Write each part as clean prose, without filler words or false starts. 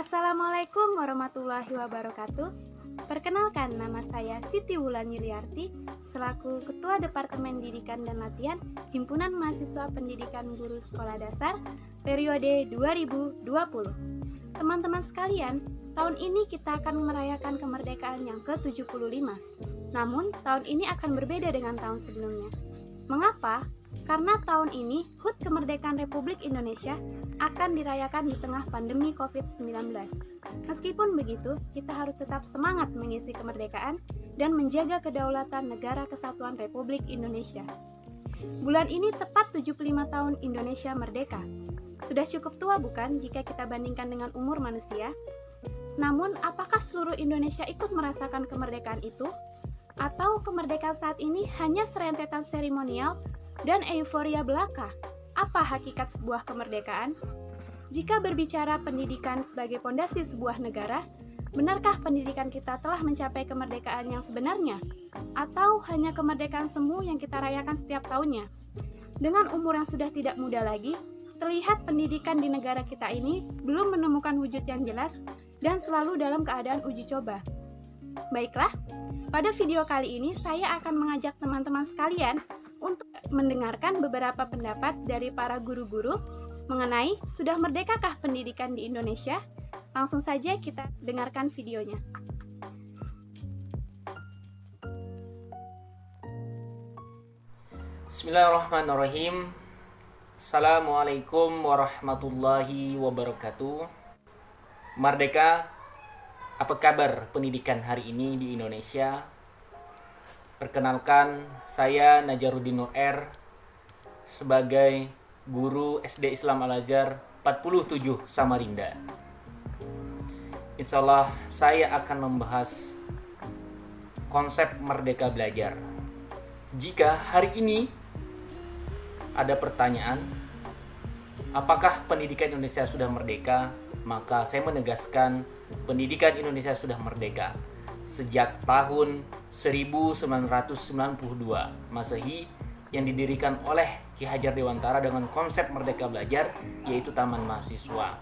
Assalamualaikum warahmatullahi wabarakatuh. Perkenalkan, nama saya Siti Wulan Yuliarti selaku Ketua Departemen Didikan dan Latihan Himpunan Mahasiswa Pendidikan Guru Sekolah Dasar periode 2020. Teman-teman sekalian, tahun ini kita akan merayakan kemerdekaan yang ke-75. Namun, tahun ini akan berbeda dengan tahun sebelumnya. Mengapa? Karena tahun ini HUT Kemerdekaan Republik Indonesia akan dirayakan di tengah pandemi COVID-19. Meskipun begitu, kita harus tetap semangat mengisi kemerdekaan dan menjaga kedaulatan Negara Kesatuan Republik Indonesia. Bulan ini tepat 75 tahun Indonesia merdeka. Sudah cukup tua bukan jika kita bandingkan dengan umur manusia? Namun, apakah seluruh Indonesia ikut merasakan kemerdekaan itu? Atau kemerdekaan saat ini hanya serentetan seremonial dan euforia belaka? Apa hakikat sebuah kemerdekaan? Jika berbicara pendidikan sebagai pondasi sebuah negara, benarkah pendidikan kita telah mencapai kemerdekaan yang sebenarnya? Atau hanya kemerdekaan semu yang kita rayakan setiap tahunnya? Dengan umur yang sudah tidak muda lagi, terlihat pendidikan di negara kita ini belum menemukan wujud yang jelas dan selalu dalam keadaan uji coba. Baiklah, pada video kali ini saya akan mengajak teman-teman sekalian untuk mendengarkan beberapa pendapat dari para guru-guru mengenai sudah merdekakah pendidikan di Indonesia. Langsung saja kita dengarkan videonya. Bismillahirrahmanirrahim. Assalamualaikum warahmatullahi wabarakatuh. Merdeka, apa kabar pendidikan hari ini di Indonesia? Perkenalkan, saya Najaruddin Nur R sebagai guru SD Islam Al-Azhar 47 Samarinda. Insya Allah saya akan membahas konsep merdeka belajar. Jika hari ini ada pertanyaan, apakah pendidikan Indonesia sudah merdeka? Maka saya menegaskan pendidikan Indonesia sudah merdeka sejak tahun 1992 Masehi yang didirikan oleh Ki Hajar Dewantara dengan konsep merdeka belajar, yaitu Taman Mahasiswa.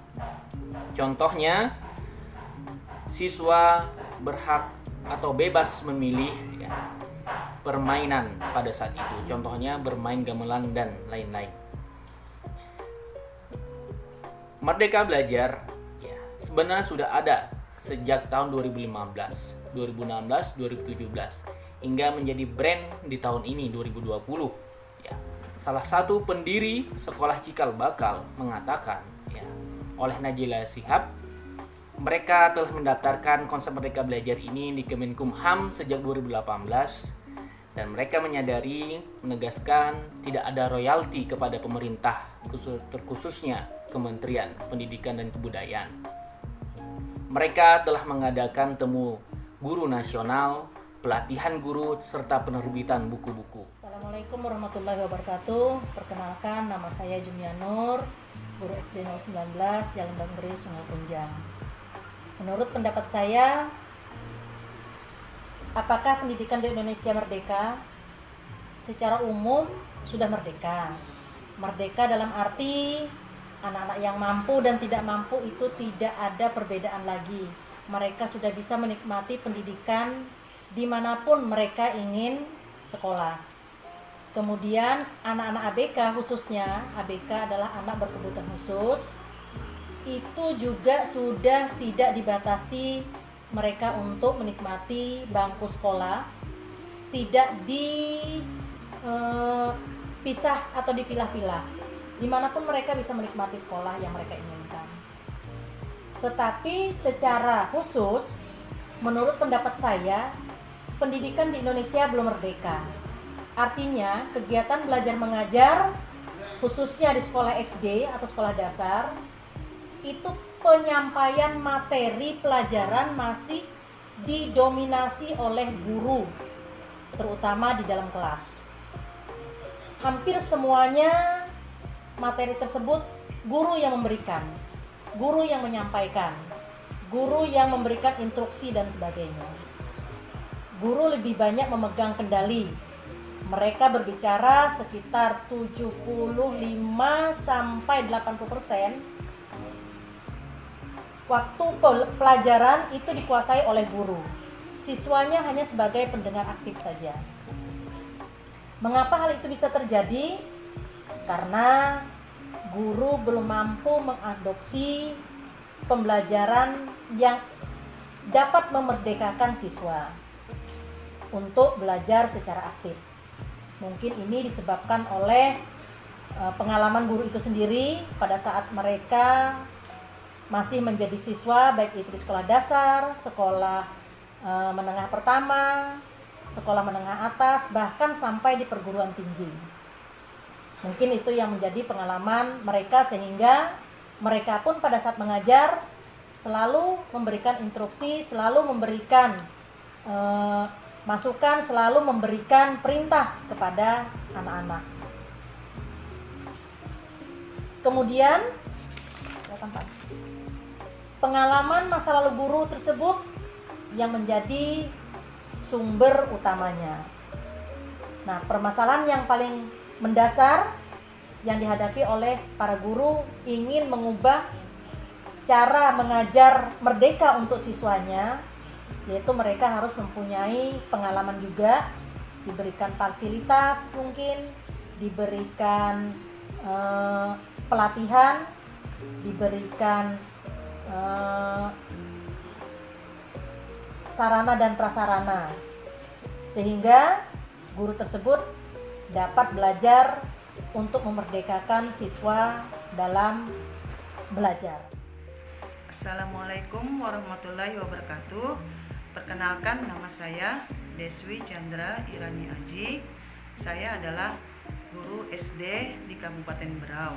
Contohnya, siswa berhak atau bebas memilih permainan pada saat itu. Contohnya bermain gamelan dan lain-lain. Merdeka belajar sebenarnya sudah ada sejak tahun 2015, 2016, 2017 hingga menjadi brand di tahun ini 2020. Salah satu pendiri Sekolah Cikal Bakal mengatakan oleh Najila Shihab, mereka telah mendaftarkan konsep merdeka belajar ini di Kemenkumham sejak 2018 dan mereka menegaskan tidak ada royalti kepada pemerintah, terkhususnya Kementerian Pendidikan dan Kebudayaan. Mereka telah mengadakan temu guru nasional, pelatihan guru, serta penerbitan buku-buku. Assalamualaikum warahmatullahi wabarakatuh. Perkenalkan, nama saya Jumia Nur, guru SD 019, Jalan Banggeri, Sungai Punjang. Menurut pendapat saya, apakah pendidikan di Indonesia merdeka? Secara umum sudah merdeka. Merdeka dalam arti anak-anak yang mampu dan tidak mampu itu tidak ada perbedaan lagi. Mereka sudah bisa menikmati pendidikan dimanapun mereka ingin sekolah. Kemudian anak-anak ABK khususnya, ABK adalah anak berkebutuhan khusus, itu juga sudah tidak dibatasi mereka untuk menikmati bangku sekolah, tidak dipisah atau dipilah-pilah. Dimanapun mereka bisa menikmati sekolah yang mereka inginkan. Tetapi secara khusus, menurut pendapat saya, pendidikan di Indonesia belum merdeka. Artinya, kegiatan belajar mengajar, khususnya di sekolah SD atau sekolah dasar, itu penyampaian materi pelajaran masih didominasi oleh guru, terutama di dalam kelas. Hampir semuanya materi tersebut guru yang memberikan, guru yang menyampaikan, guru yang memberikan instruksi dan sebagainya. Guru lebih banyak memegang kendali. Mereka berbicara sekitar 75 sampai 80% waktu pelajaran itu dikuasai oleh guru. Siswanya hanya sebagai pendengar aktif saja. Mengapa hal itu bisa terjadi? Karena guru belum mampu mengadopsi pembelajaran yang dapat memerdekakan siswa untuk belajar secara aktif. Mungkin ini disebabkan oleh pengalaman guru itu sendiri pada saat mereka masih menjadi siswa, baik itu di sekolah dasar, sekolah menengah pertama, sekolah menengah atas, bahkan sampai di perguruan tinggi. Mungkin itu yang menjadi pengalaman mereka, sehingga mereka pun pada saat mengajar selalu memberikan instruksi, selalu memberikan masukan, selalu memberikan perintah kepada anak-anak. Kemudian pengalaman masa lalu guru tersebut yang menjadi sumber utamanya. Nah, permasalahan yang paling mendasar yang dihadapi oleh para guru ingin mengubah cara mengajar merdeka untuk siswanya, yaitu mereka harus mempunyai pengalaman juga, diberikan fasilitas mungkin, diberikan pelatihan, diberikan sarana dan prasarana, sehingga guru tersebut dapat belajar untuk memerdekakan siswa dalam belajar. Assalamualaikum warahmatullahi wabarakatuh. Perkenalkan, nama saya Deswi Chandra Irani Aji. Saya adalah guru SD di Kabupaten Berau.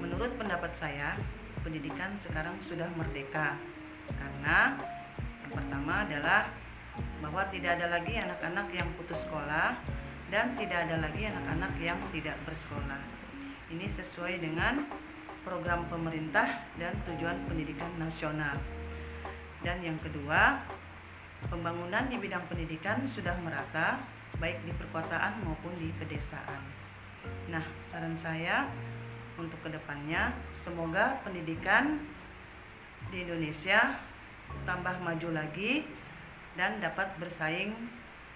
Menurut pendapat saya, pendidikan sekarang sudah merdeka karena yang pertama adalah bahwa tidak ada lagi anak-anak yang putus sekolah dan tidak ada lagi anak-anak yang tidak bersekolah. Ini sesuai dengan program pemerintah dan tujuan pendidikan nasional. Dan yang kedua, pembangunan di bidang pendidikan sudah merata, baik di perkotaan maupun di pedesaan. Nah, saran saya untuk kedepannya, semoga pendidikan di Indonesia tambah maju lagi dan dapat bersaing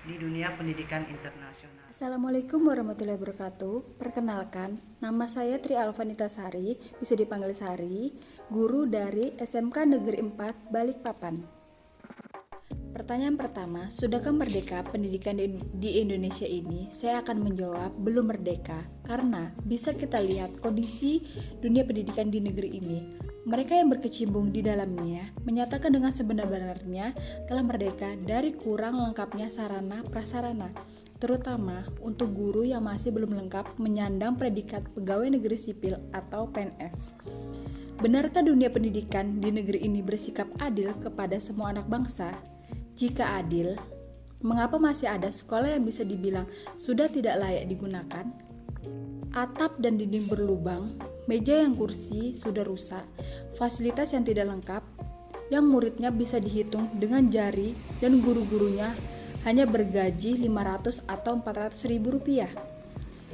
di dunia pendidikan internasional. Assalamualaikum warahmatullahi wabarakatuh. Perkenalkan, nama saya Tri Alvanita Sari, bisa dipanggil Sari, guru dari SMK Negeri 4 Balikpapan. Pertanyaan pertama, sudahkah merdeka pendidikan di Indonesia ini? Saya akan menjawab belum merdeka, karena bisa kita lihat kondisi dunia pendidikan di negeri ini. Mereka yang berkecimpung di dalamnya menyatakan dengan sebenar-benarnya telah merdeka dari kurang lengkapnya sarana prasarana, terutama untuk guru yang masih belum lengkap menyandang predikat pegawai negeri sipil atau PNS. Benarkah dunia pendidikan di negeri ini bersikap adil kepada semua anak bangsa? Jika adil, mengapa masih ada sekolah yang bisa dibilang sudah tidak layak digunakan? Atap dan dinding berlubang, meja yang kursi sudah rusak, fasilitas yang tidak lengkap, yang muridnya bisa dihitung dengan jari dan guru-gurunya hanya bergaji 500 atau 400 ribu rupiah.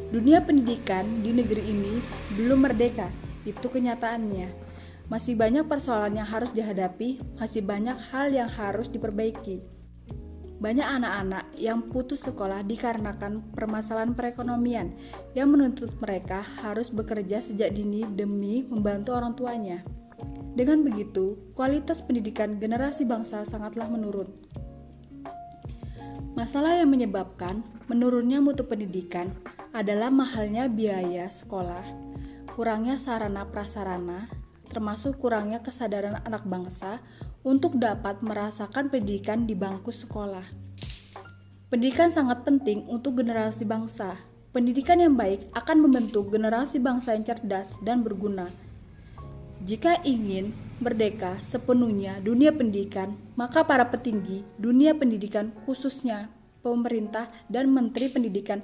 Dunia pendidikan di negeri ini belum merdeka, itu kenyataannya. Masih banyak persoalan yang harus dihadapi, masih banyak hal yang harus diperbaiki. Banyak anak-anak yang putus sekolah dikarenakan permasalahan perekonomian yang menuntut mereka harus bekerja sejak dini demi membantu orang tuanya. Dengan begitu, kualitas pendidikan generasi bangsa sangatlah menurun. Masalah yang menyebabkan menurunnya mutu pendidikan adalah mahalnya biaya sekolah, kurangnya sarana prasarana, termasuk kurangnya kesadaran anak bangsa untuk dapat merasakan pendidikan di bangku sekolah. Pendidikan sangat penting untuk generasi bangsa. Pendidikan yang baik akan membentuk generasi bangsa yang cerdas dan berguna. Jika ingin merdeka sepenuhnya dunia pendidikan, maka para petinggi dunia pendidikan, khususnya pemerintah dan menteri pendidikan,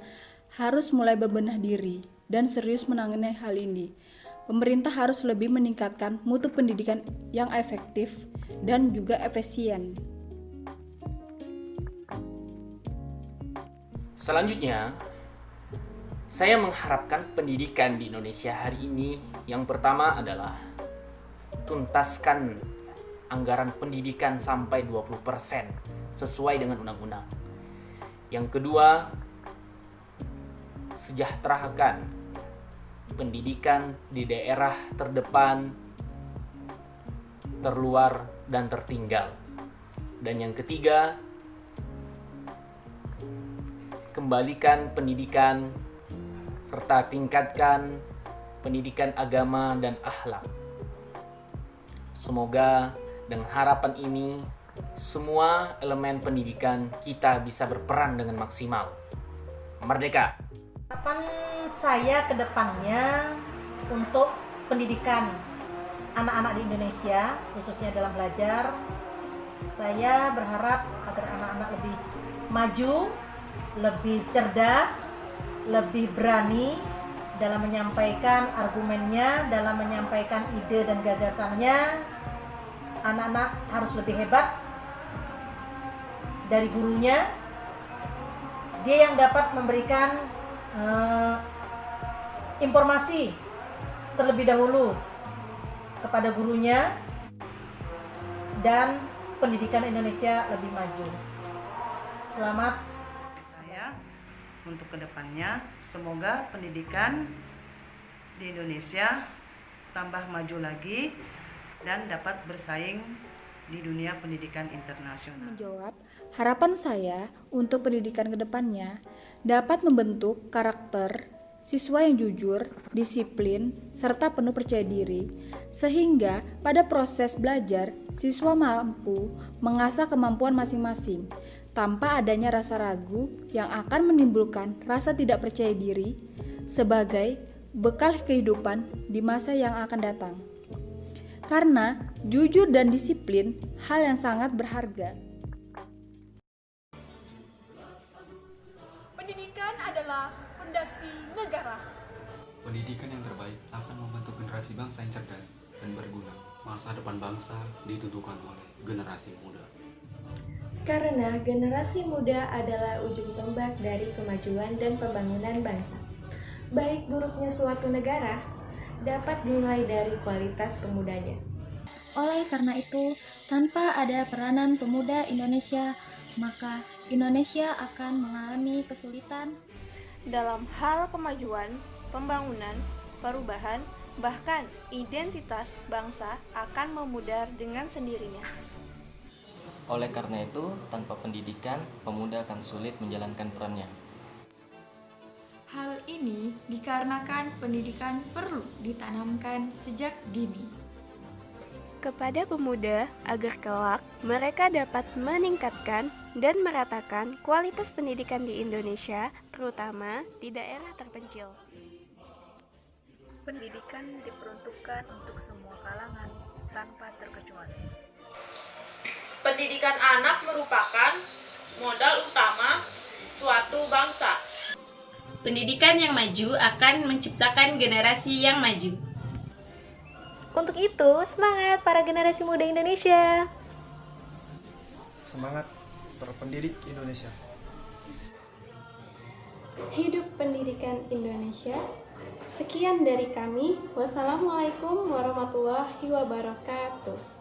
harus mulai berbenah diri dan serius menangani hal ini. Pemerintah harus lebih meningkatkan mutu pendidikan yang efektif dan juga efisien. Selanjutnya, saya mengharapkan pendidikan di Indonesia hari ini yang pertama adalah tuntaskan anggaran pendidikan sampai 20% sesuai dengan undang-undang. Yang kedua, sejahterakan pendidikan di daerah terdepan, terluar, dan tertinggal. Dan yang ketiga, kembalikan pendidikan serta tingkatkan pendidikan agama dan akhlak. Semoga dengan harapan ini semua elemen pendidikan kita bisa berperan dengan maksimal. Merdeka! Harapan saya ke depannya untuk pendidikan anak-anak di Indonesia, khususnya dalam belajar, saya berharap agar anak-anak lebih maju, lebih cerdas, lebih berani dalam menyampaikan argumennya, dalam menyampaikan ide dan gagasannya. Anak-anak harus lebih hebat dari gurunya. Dia yang dapat memberikan informasi terlebih dahulu kepada gurunya, dan pendidikan Indonesia lebih maju. Selamat. Saya untuk kedepannya semoga pendidikan di Indonesia tambah maju lagi dan dapat bersaing di dunia pendidikan internasional. Menjawab, harapan saya untuk pendidikan ke depannya dapat membentuk karakter siswa yang jujur, disiplin, serta penuh percaya diri, sehingga pada proses belajar, siswa mampu mengasah kemampuan masing-masing, tanpa adanya rasa ragu yang akan menimbulkan rasa tidak percaya diri sebagai bekal kehidupan di masa yang akan datang. Karena jujur dan disiplin hal yang sangat berharga. Pendidikan adalah fondasi negara. Pendidikan yang terbaik akan membentuk generasi bangsa yang cerdas dan berguna. Masa depan bangsa ditentukan oleh generasi muda. Karena generasi muda adalah ujung tombak dari kemajuan dan pembangunan bangsa. Baik buruknya suatu negara dapat dinilai dari kualitas pemudanya. Oleh karena itu, tanpa ada peranan pemuda Indonesia, maka Indonesia akan mengalami kesulitan dalam hal kemajuan, pembangunan, perubahan, bahkan identitas bangsa akan memudar dengan sendirinya. Oleh karena itu, tanpa pendidikan, pemuda akan sulit menjalankan perannya. Hal ini dikarenakan pendidikan perlu ditanamkan sejak dini kepada pemuda agar kelak mereka dapat meningkatkan dan meratakan kualitas pendidikan di Indonesia, terutama di daerah terpencil. Pendidikan diperuntukkan untuk semua kalangan tanpa terkecuali. Pendidikan anak merupakan modal utama suatu bangsa. Pendidikan yang maju akan menciptakan generasi yang maju. Untuk itu, semangat para generasi muda Indonesia. Semangat terpendidik Indonesia. Hidup pendidikan Indonesia. Sekian dari kami. Wassalamualaikum warahmatullahi wabarakatuh.